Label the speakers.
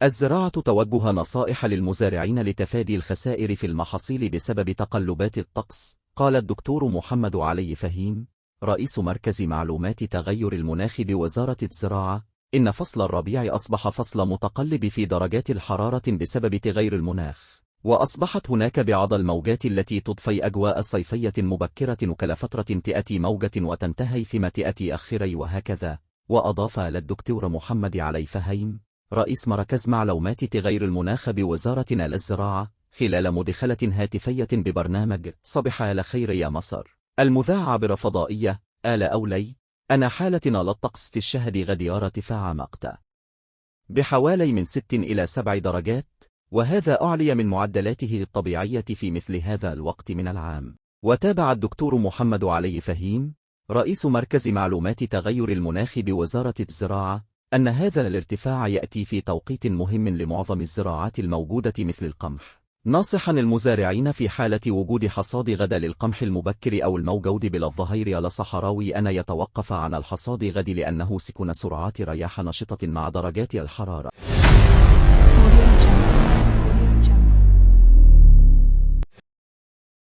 Speaker 1: الزراعة توجه نصائح للمزارعين لتفادي الخسائر في المحاصيل بسبب تقلبات الطقس. قال الدكتور محمد علي فهيم رئيس مركز معلومات تغير المناخ بوزارة الزراعة إن فصل الربيع أصبح فصل متقلب في درجات الحرارة بسبب تغير المناخ، وأصبحت هناك بعض الموجات التي تضفي أجواء صيفية مبكرة وكلفترة تأتي موجة وتنتهي ثم تأتي أخري وهكذا. وأضاف الدكتور محمد علي فهيم رئيس مركز معلومات تغير المناخ بوزارتنا للزراعة خلال مدخلة هاتفية ببرنامج صباح الخير يا مصر المذاع عبر فضائية آل أولي أن حالتنا للطقس الشهر غد يرى ارتفاع مقتا بحوالي من 6 إلى 7 درجات، وهذا أعلي من معدلاته الطبيعية في مثل هذا الوقت من العام. وتابع الدكتور محمد علي فهيم رئيس مركز معلومات تغير المناخ بوزارة الزراعة أن هذا الارتفاع يأتي في توقيت مهم لمعظم الزراعات الموجودة مثل القمح، ناصحا المزارعين في حالة وجود حصاد غد للقمح المبكر أو الموجود بلا الظهير على الصحراوي أن يتوقف عن الحصاد غد لأنه سكن سرعات رياح نشطة مع درجات الحرارة.